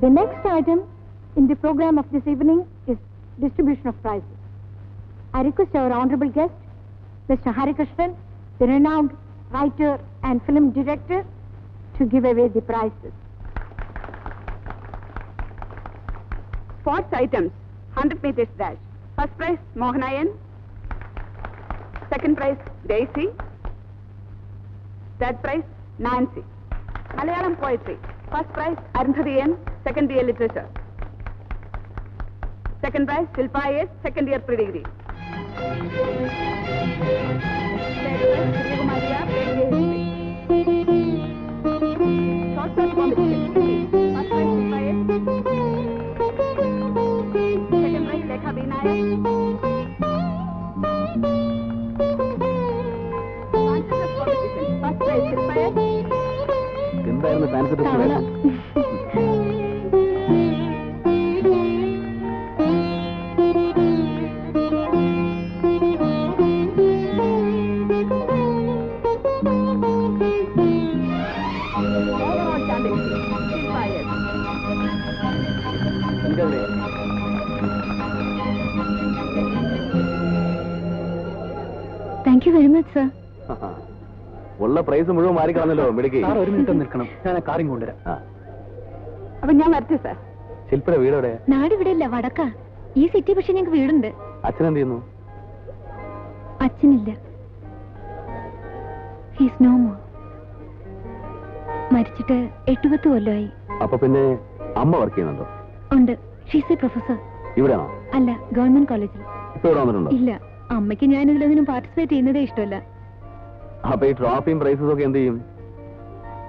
The next item in the program of this evening is distribution of prizes. I request our honorable guest, Mr. Hari Krishnan, the renowned writer and film director, to give away the prizes. Sports items, 100 meters dash. First prize, Mohanayan. Second prize, Daisy. Third prize, Nancy. Malayalam poetry. First prize, Arundhati N, second year literature. Second prize, Shilpa S, second year pre-degree. Short story competition. First prize, Shilpa S. Second prize, Lekha B. Nayak. Consciousness competition. First prize, Shilpa S. എന്തായിരുന്നു fancy test? Thank you very much, sir. ഉള്ള price മുഴുവൻ മാറിക്കളഞ്ഞല്ലോ മിടുക്കി. ഒരു minute നിൽക്കണം, ഞാൻ കാര്യം കൊണ്ടുവരാം. അപ്പൊ ഞാൻ വരട്ടെ സാർ. ശില്പയുടെ വീടോടെ? നാട് ഇവിടെ ഇല്ല, വടക്കാ. ഈ സിറ്റി പക്ഷെ ഞങ്ങൾക്ക് വീടുണ്ട്. അച്ഛൻ എന്ത് ചെയ്യുന്നു? അച്ഛനില്ല. He's no more. മരിച്ചിട്ട് 8-10 കൊല്ലമായി. അപ്പൊ പിന്നെ അമ്മ വർക്ക് ചെയ്യുന്നുണ്ടോ? ഉണ്ട്. She's a professor. ഇവിടെയാണോ? അല്ല, ഗവൺമെന്റ് കോളേജിൽ. ഇപ്പൊ ഇവിടെ വന്നിട്ടുണ്ടോ? ഇല്ല. അമ്മയ്ക്ക് ഞാൻ ഇതിലൊന്നും പാർട്ടിസിപ്പേറ്റ് ചെയ്യുന്നതേ ഇഷ്ടമല്ല. അപ്പൊ ഈ ട്രോഫിയും പ്രൈസസും ഒക്കെ എന്ത് ചെയ്യും?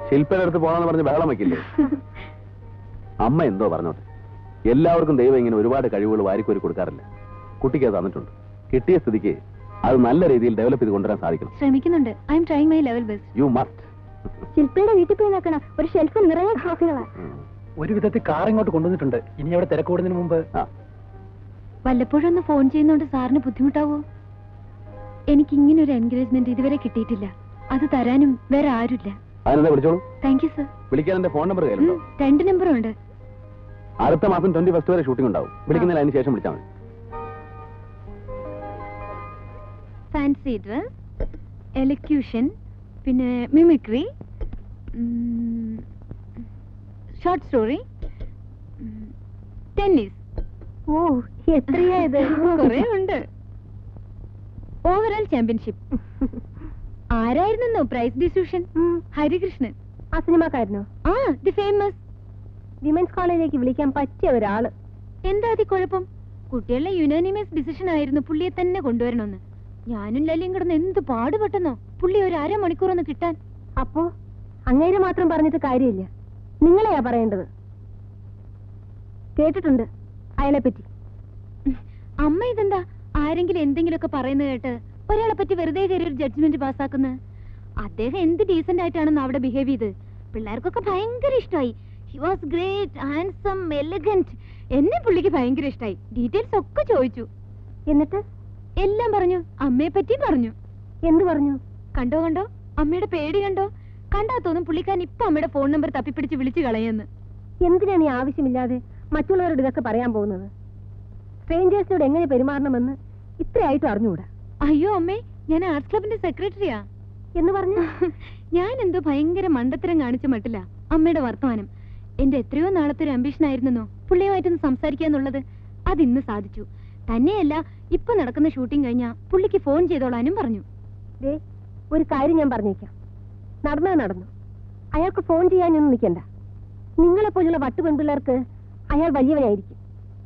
ശില്പയുടെ അടുത്ത് പോകാന്ന് പറഞ്ഞ് ബഹളം വയ്ക്കില്ലേ? അമ്മ എന്തോ പറഞ്ഞോട്ടെ. എല്ലാവർക്കും ദൈവം ഇങ്ങനെ ഒരുപാട് കഴിവുകൾ വാരിക്കോരി കൊടുക്കാറില്ല. കുട്ടിക്ക് അത് തന്നിട്ടുണ്ട്. കിട്ടിയ സ്ഥിതിക്ക് അത് നല്ല രീതിയിൽ ഡെവലപ്പ് ചെയ്ത് കൊണ്ടുവരാൻ സാധിക്കണം. ശ്രമിക്കുന്നുണ്ട്. I'm trying my level best. You must. ശില്പയുടെ വീട്ടിൽ പോയി നോക്കണം. ഒരു ഷെൽഫ് നിറയെ ട്രോഫികളാണ്. ഒരു വിധത്തിൽ കാർ ഇങ്ങോട്ട് കൊണ്ടുവന്നിട്ടുണ്ട്. ഇനി അവിടെ തിരക്കൂടുന്നതിന് മുമ്പ് വല്ലപ്പോഴും ഒന്ന് ഫോൺ ചെയ്യുന്നോണ്ട് സാറിന് ബുദ്ധിമുട്ടാവോ? എനിക്ക് ഇങ്ങനെ ഒരു എൻകറേജ്മെന്റ് ഇതുവരെ കിട്ടിയിട്ടില്ല. അത് തരാനും വേറെ ആരുമില്ല. അതിനെന്താ വിളിച്ചോളൂ. Thank you sir. വിളിക്കാൻ എന്റെ ഫോൺ നമ്പർ കയ്യിലുണ്ടോ? 2 നമ്പറുണ്ട്. അടുത്ത മാസം 21 വരെ ഷൂട്ടിംഗ് ഉണ്ടാവും. വിളിക്കുന്നതിന് അതിന് ശേഷം വിളിച്ചാൽ മതി. ഫാൻസി ഡ്രസ്, എലക്യൂഷൻ, പിന്നെ മിമിക്രി, ഷോർട്ട് സ്റ്റോറി, ടെന്നീസ്. ഓ, എത്രയായത്? കുറേ ഉണ്ട്. Overall championship. ആരായിരുന്നു പ്രൈസ് ഡിസ്ട്രിബ്യൂഷൻ? ഹരികൃഷ്ണൻ. ആ സിനിമാക്കാരനോ? ആ, ദി ഫേമസ്. വിമൻസ് കോളേജിലേക്ക് വിളിക്കാൻ പറ്റിയ ഒരാള്. എന്താ അതി കുഴപ്പം? കുട്ടികളുടെ യുനാനിമസ് ഡിസിഷൻ ആയിരുന്നു പുള്ളിയെ തന്നെ കൊണ്ടുവരണമെന്ന്. ഞാനും ലല്ലിയും കിടന്ന് എന്ത് പാടുപെട്ടെന്നോ പുള്ളി ഒരു 1/2 മണിക്കൂറൊന്ന് കിട്ടാൻ. അപ്പോ അങ്ങേരെ മാത്രം പറഞ്ഞിട്ട് കാര്യമില്ല, നിങ്ങളെയാ പറയേണ്ടത്. കേട്ടിട്ടുണ്ട് അയാളെ പറ്റി. അമ്മ ഇതെന്താ ആരെങ്കിലും എന്തെങ്കിലുമൊക്കെ പറയുന്നത് കേട്ട് ഒരാളെ പറ്റി വെറുതെ കയറി ഒരു ജഡ്ജ്മെന്റ് പാസ്സാക്കുന്ന? അദ്ദേഹം എന്ത് ഡീസന്റ് ആയിട്ടാണെന്ന് അവിടെ ബിഹേവ് ചെയ്ത് പിള്ളേർക്കൊക്കെ ഭയങ്കര ഇഷ്ടമായി. He was great, handsome, elegant. എന്നെ പുള്ളിക്ക് ഭയങ്കര ഇഷ്ടമായി. ഡീറ്റെയിൽസ് ഒക്കെ ചോദിച്ചു. എന്നിട്ട് എല്ലാം പറഞ്ഞു. അമ്മയെ പറ്റി പറഞ്ഞു. എന്ത് പറഞ്ഞു? കണ്ടോ കണ്ടോ അമ്മയുടെ പേടി കണ്ടോ? കണ്ടാ തോന്നും പുള്ളിക്കാരൻ ഇപ്പൊ അമ്മയുടെ ഫോൺ നമ്പർ തപ്പിപ്പിടിച്ച് വിളിച്ചു കളയെന്ന്. എന്തിനാണ് ഈ ആവശ്യമില്ലാതെ മറ്റുള്ളവരോട് ഇതൊക്കെ പറയാൻ പോകുന്നത്? സ്ട്രേഞ്ചേഴ്സിനോട് എങ്ങനെ പെരുമാറണമെന്ന് ഇത്രയായിട്ടും അറിഞ്ഞുകൂടാ. അയ്യോ അമ്മേ, ഞാൻ ആർട്സ് ക്ലബിന്റെ സെക്രട്ടറിയാ. എന്ന് പറഞ്ഞു ഞാൻ എന്തോ ഭയങ്കര മണ്ടത്തരം കാണിച്ച മട്ടില്ല അമ്മയുടെ വർത്തമാനം. എന്റെ എത്രയോ നാളത്തെ ഒരു അംബിഷൻ ആയിരുന്നെന്നോ പുള്ളിയുമായിട്ടൊന്ന് സംസാരിക്കാന്നുള്ളത്. അതിന്ന് സാധിച്ചു. തന്നെയല്ല, ഇപ്പൊ നടക്കുന്ന ഷൂട്ടിംഗ് കഴിഞ്ഞാ പുള്ളിക്ക് ഫോൺ ചെയ്തോളാനും പറഞ്ഞു. ഒരു കാര്യം ഞാൻ പറഞ്ഞേക്കാം, നടന്നത് നടന്നു. അയാൾക്ക് ഫോൺ ചെയ്യാനൊന്നും നിൽക്കണ്ട. നിങ്ങളെപ്പോലുള്ള വട്ടുപെൺപിള്ളേർക്ക് അയാൾ വലിയവനായിരിക്കും.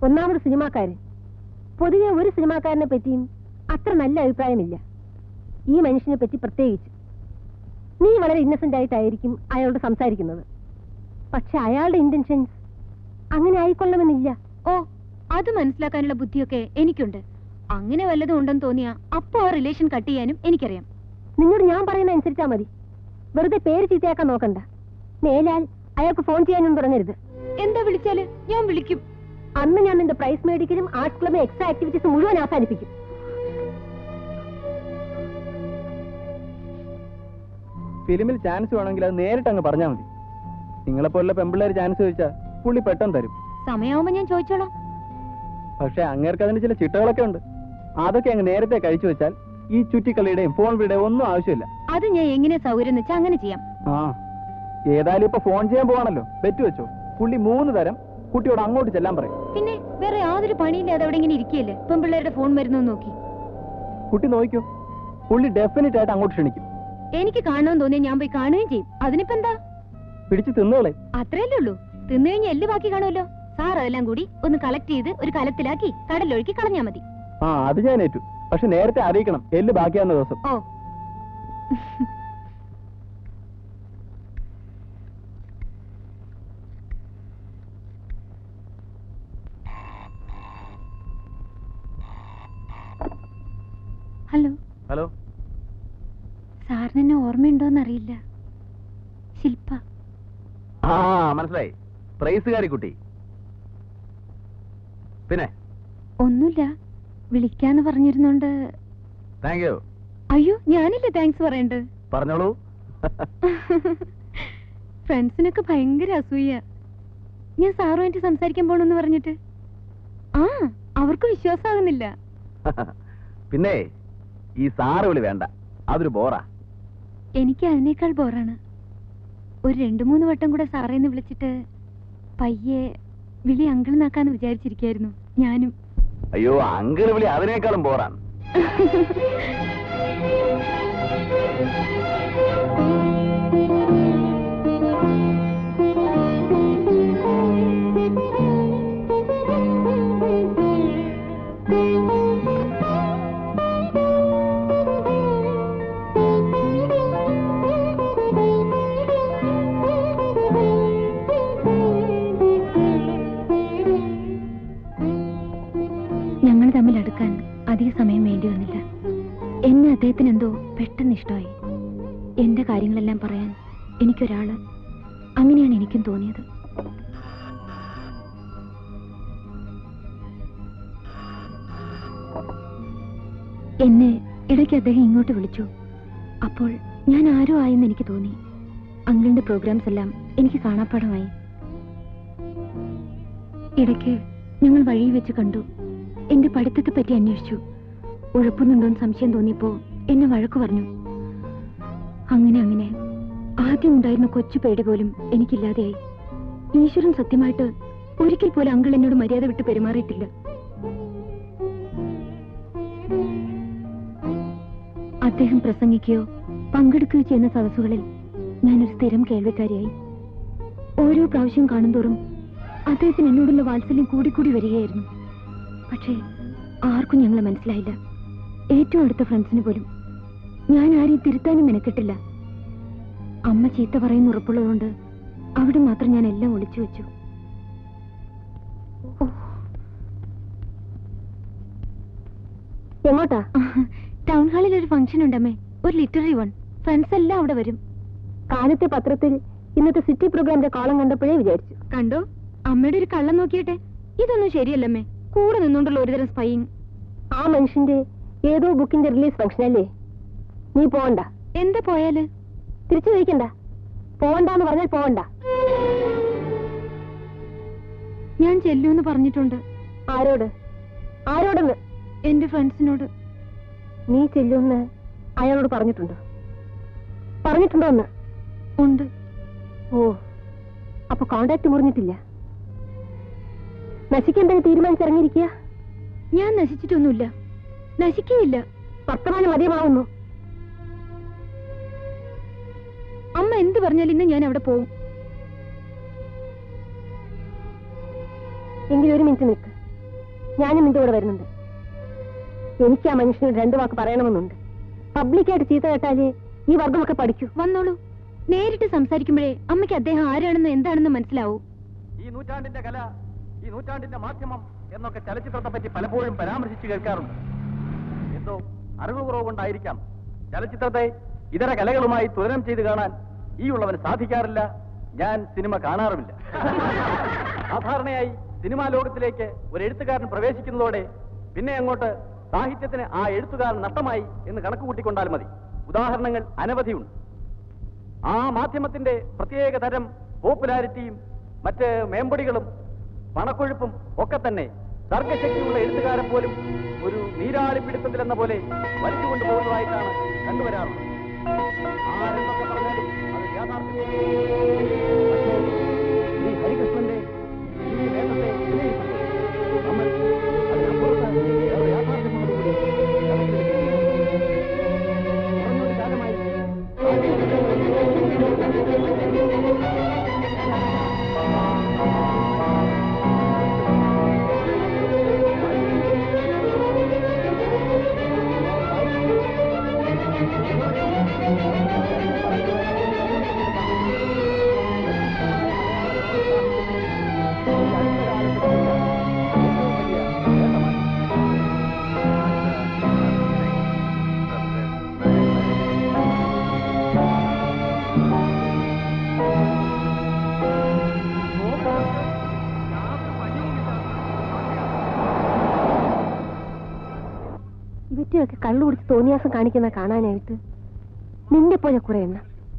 ഒന്നാമത് സിനിമാക്കാരൻ. പൊതുവെ ഒരു സിനിമാക്കാരനെ പറ്റിയും അത്ര നല്ല അഭിപ്രായമില്ല. ഈ മനുഷ്യനെ പറ്റി പ്രത്യേകിച്ച്. നീ വളരെ ഇന്നസെന്റ് ആയിട്ടായിരിക്കും അയാളോട് സംസാരിക്കുന്നത്. പക്ഷെ അയാളുടെ ഇന്റൻഷൻസ് അങ്ങനെ ആയിക്കൊള്ളണമെന്നില്ല. ഓ, അത് മനസ്സിലാക്കാനുള്ള ബുദ്ധിയൊക്കെ എനിക്കുണ്ട്. അങ്ങനെ വല്ലതും ഉണ്ടെന്ന് തോന്നിയാ അപ്പൊ ആ റിലേഷൻ കട്ട് ചെയ്യാനും എനിക്കറിയാം. നിന്നോട് ഞാൻ പറയുന്ന അനുസരിച്ചാ മതി. വെറുതെ പേര് ചീത്തയാക്കാൻ നോക്കണ്ട. മേലാൽ അയാൾക്ക് ഫോൺ ചെയ്യാനും തുടങ്ങരുത്. എന്താ വിളിച്ചാല് ഞാൻ വിളിക്കും. അന്ന് ഞാൻ നിന്റെ പ്രൈസ് മേടിക്കലും ആർട്സ് ക്ലബിലെ എക്സ്ട്രാ ആക്ടിവിറ്റീസ് മുഴുവൻ അവസാനിപ്പിക്കും. ഫിലിമിൽ ചാൻസ് വേണമെങ്കിൽ അത് നേരിട്ട് അങ്ങ് പറഞ്ഞാൽ മതി. നിങ്ങളെപ്പോലുള്ള പെമ്പിള്ളേർ ചാൻസ് ചോദിച്ചാൽ പുള്ളി പെട്ടെന്ന് തരും. സമയമാവുമ്പോ ഞാൻ ചോദിച്ചോളാം. പക്ഷെ അങ്ങേർക്ക് അതിന് ചില ചിട്ടകളൊക്കെ ഉണ്ട്. അതൊക്കെ അങ്ങ് നേരത്തെ കഴിച്ചു വെച്ചാൽ ഈ ചുറ്റിക്കളിയുടെയും ഫോൺ വിളിയുടെയും ഒന്നും ആവശ്യമില്ല. അത് ഞാൻ എങ്ങനെ സൗകര്യം എന്ന് വെച്ചാൽ അങ്ങനെ ചെയ്യാം. ആ, ഏതായാലും ഇപ്പൊ ഫോൺ ചെയ്യാൻ പോവാണല്ലോ, ബെറ്റ് വെച്ചോ. പുള്ളി 3 തരം കുട്ടിയോട് അങ്ങോട്ട് ചെല്ലാൻ പറയും. പിന്നെ വേറെ യാതൊരു പണിയില്ല, അതവിടെ ഇങ്ങനെ ഇരിക്കുകയല്ലേ. ഇപ്പം പിള്ളേരുടെ ഫോൺ വരുന്നു നോക്കി. കുട്ടി നോക്കിക്കോ, പുള്ളി ഡെഫിനറ്റ് ആയിട്ട് അങ്ങോട്ട് ക്ഷണിക്കും. എനിക്ക് കാണണമെന്ന് തോന്നിയാൽ ഞാൻ പോയി കാണുകയും ചെയ്യും. അതിനിപ്പോ എന്താ, പിടിച്ച് തിന്നോളെ. അത്രയല്ലേ ഉള്ളൂ. തിന്നു കഴിഞ്ഞാൽ എല്ല് ബാക്കി കാണുമല്ലോ. സാർ അതെല്ലാം കൂടി ഒന്ന് കളക്ട് ചെയ്ത് ഒരു കലത്തിലാക്കി കടലൊഴുക്കി കളഞ്ഞാ മതി. ആ, അത് ഞാൻ ഏറ്റു. പക്ഷെ നേരത്തെ അറിയിക്കണം എല്ല് ബാക്കിയാവുന്ന ദിവസം. ഓ. ഹലോ. ഹലോ. സാറിന് എന്നെ ഓർമ്മയുണ്ടോന്നറിയില്ല. ശില്പ. ആ, മനസ്സിലായി. പ്രൈസുകാരി കുട്ടി. പിന്നെ ഒന്നുമില്ല, വിളിക്കാന്ന് പറഞ്ഞിരുന്നോണ്ട്. Thank you. അയ്യോ, ഞാനില്ലേ താങ്ക്സ് പറയണ്ട്. പറഞ്ഞോളൂ. ഫ്രണ്ട്സിനൊക്കെ ഭയങ്കര അസൂയ. ഞാൻ സാറുമായിട്ട് സംസാരിക്കാൻ പോണെന്ന് പറഞ്ഞിട്ട്. ആ, അവർക്ക് വിശ്വാസമാകുന്നില്ല. പിന്നെ ഈ സാറ് വിളി വേണ്ട, അതൊരു ബോറാ. എനിക്ക് അതിനേക്കാൾ ബോറാണ്. ഒരു 2-3 വട്ടം കൂടെ സാറേന്ന് വിളിച്ചിട്ട് പയ്യെ വിളി അങ്കിൾന്നാക്കാന്ന് വിചാരിച്ചിരിക്കായിരുന്നു ഞാനും. അയ്യോ, അങ്കിൾ വിളി അതിനേക്കാളും ബോറാണ്. ഞങ്ങൾ തമ്മിൽ അടുക്കാൻ അധിക സമയം വേണ്ടി വന്നില്ല. എന്നെ അദ്ദേഹത്തിന് എന്തോ പെട്ടെന്ന് ഇഷ്ടമായി. എന്റെ കാര്യങ്ങളെല്ലാം പറയാൻ എനിക്കൊരാള്, അങ്ങനെയാണ് എനിക്കും തോന്നിയത്. എന്നെ ഇടയ്ക്ക് അദ്ദേഹം ഇങ്ങോട്ട് വിളിച്ചു. അപ്പോൾ ഞാൻ ആരോ ആയെന്ന് എനിക്ക് തോന്നി. അങ്കിളിന്റെ പ്രോഗ്രാംസ് എല്ലാം എനിക്ക് കാണാപ്പാടമായി. ഇടയ്ക്ക് ഞങ്ങൾ വഴിയിൽ വെച്ച് കണ്ടു. എന്റെ പഠിത്തത്തെ പറ്റി അന്വേഷിച്ചു. ഉഴപ്പുന്നുണ്ടോന്ന് സംശയം തോന്നിയപ്പോ എന്നെ വഴക്കു പറഞ്ഞു. അങ്ങനെ ആദ്യം ഉണ്ടായിരുന്ന കൊച്ചു പേടി പോലും എനിക്കില്ലാതെയായി. ഈശ്വരൻ സത്യമായിട്ട് ഒരിക്കൽ പോലും അങ്കിൾ എന്നോട് മര്യാദ വിട്ട് പെരുമാറിയിട്ടില്ല. അദ്ദേഹം പ്രസംഗിക്കുകയോ പങ്കെടുക്കുകയോ ചെയ്യുന്ന സദസ്സുകളിൽ ഞാനൊരു സ്ഥിരം കേൾവിക്കാരിയായി. ഓരോ പ്രാവശ്യം കാണുന്തോറും അദ്ദേഹത്തിന് എന്നോടുള്ള വാത്സല്യം കൂടിക്കൂടി വരികയായിരുന്നു. പക്ഷേ ആർക്കും ഞങ്ങളെ മനസ്സിലായില്ല. ഏറ്റവും അടുത്ത ഫ്രണ്ട്സിന് പോലും. ഞാൻ ആരെയും തിരുത്താനും മെനക്കെട്ടില്ല. അമ്മ ചീത്ത പറയുന്ന ഉറപ്പുള്ളതുകൊണ്ട് അവിടെ മാത്രം ഞാൻ എല്ലാം ഒളിച്ചു വെച്ചു. എങ്ങോട്ടാ? ടൗൺ ഹാളിൽ ഒരു ഫംഗ്ഷൻ ഉണ്ടമ്മേ, ഒരു ലിറ്റററി വൺ. ഫ്രണ്ട്സ് എല്ലാം അവിടെ വരും. കാലത്തെ പത്രത്തിൽ ഇന്നത്തെ സിറ്റി പ്രോഗ്രാമിന്റെ കോളം കണ്ടപ്പോഴേ വിചാരിച്ചു. കണ്ടോ, അമ്മയുടെ ഒരു കള്ളം നോക്കിയട്ടെ. ഇതൊന്നും ശരിയല്ലമ്മേ, കൂടെ നിന്നുകൊണ്ടുള്ള ഒരുതരം സ്പൈയിങ്. ആ മനുഷ്യന്റെ ഏതോ ബുക്കിന്റെ റിലീസ് ഫംഗ്ഷൻ അല്ലേ? നീ പോവണ്ട. എന്താ പോയാല്? തിരിച്ചു ചോദിക്കണ്ട. പോവണ്ടെന്ന് പറഞ്ഞാൽ പോവണ്ട. ഞാൻ ചെല്ലൂന്ന് പറഞ്ഞിട്ടുണ്ട്. ആരോട്? ആരോടെന്ന്? എന്റെ ഫ്രണ്ട്സിനോട്. നീ ചെല്ലൂന്ന് അയാളോട് പറഞ്ഞിട്ടുണ്ടോ? പറഞ്ഞിട്ടുണ്ടോ എന്ന്? ഉണ്ട്. ഓ, അപ്പൊ കോണ്ടാക്ട് മുറിഞ്ഞിട്ടില്ല. നശിക്കാൻ തീരുമാനിച്ചിറങ്ങിയിരിക്കുക. ഞാൻ നശിച്ചിട്ടൊന്നുമില്ല, നശിക്കുകയില്ല. വർത്തമാനം മതിയമാവുന്നു. അമ്മ എന്ത് പറഞ്ഞാൽ ഇന്ന് ഞാൻ അവിടെ പോവും. എങ്കിലും ഒരു മിനിറ്റ് നിൽക്ക്, ഞാനും നിന്റെ കൂടെ വരുന്നുണ്ട്. എനിക്ക് ആ മനുഷ്യനോട് 2 വാക്ക് പറയണമെന്നുണ്ട്. പബ്ലിക്കായിട്ട് ചീത്ത കേട്ടാലേ ഈ വർഗമൊക്കെ പഠിക്കൂ. വന്നോളൂ. നേരിട്ട് സംസാരിക്കുമ്പോഴേ അമ്മയ്ക്ക് അദ്ദേഹം ആരാണെന്ന് എന്താണെന്ന് മനസ്സിലാവൂ. ഈ നൂറ്റാണ്ടിന്റെ കല, ഈ നൂറ്റാണ്ടിന്റെ മാധ്യമം എന്നൊക്കെ ചലച്ചിത്രത്തെ പറ്റി പലപ്പോഴും പരാമർശിച്ചു കേൾക്കാറുണ്ട്. എന്തോ അറിവ് കുറവ് കൊണ്ടായിരിക്കാം ചലച്ചിത്രത്തെ ഇതര കലകളുമായി തുലനം ചെയ്ത് കാണാൻ ഈ ഉള്ളവന് സാധിക്കാറില്ല. ഞാൻ സിനിമ കാണാറുമില്ല. സാധാരണയായി സിനിമാ ലോകത്തിലേക്ക് ഒരു എഴുത്തുകാരൻ പ്രവേശിക്കുന്നതോടെ പിന്നെ അങ്ങോട്ട് സാഹിത്യത്തിന് ആ എഴുത്തുകാരൻ നഷ്ടമായി എന്ന് കണക്ക് കൂട്ടിക്കൊണ്ടാൽ മതി. ഉദാഹരണങ്ങൾ അനവധിയുണ്ട്. ആ മാധ്യമത്തിന്റെ പ്രത്യേക തരം പോപ്പുലാരിറ്റിയും മറ്റ് മേമ്പൊടികളും പണക്കൊഴുപ്പും ഒക്കെ തന്നെ സർഗശക്തിയുള്ള എഴുത്തുകാരൻ പോലും ഒരു നീരാളിപ്പിടുത്തത്തിലെന്ന പോലെ വലിച്ചുകൊണ്ടു പോകുന്നതായിട്ടാണ് കണ്ടുവരാറുള്ളത്. ആരെന്നൊക്കെ പറഞ്ഞാലും അത് യാഥാർത്ഥ്യം. പക്ഷേ ഈ ഹരികൃഷ്ണന്റെ ഈ നേട്ടത്തെ വിലയിരുത്തുമ്പോൾ നമ്മൾ അതിനപ്പുറത്ത് വേറെ യാഥാർത്ഥ്യമുള്ളതുകൂടി കുറഞ്ഞൊരു കാലമായി ഇവറ്റയൊക്കെ കള്ളു കുടിച്ച് തോന്നിയാസം കാണിക്കുന്ന കാണാനായിട്ട് നിന്റെ പോലെ കുറെ എണ്ണം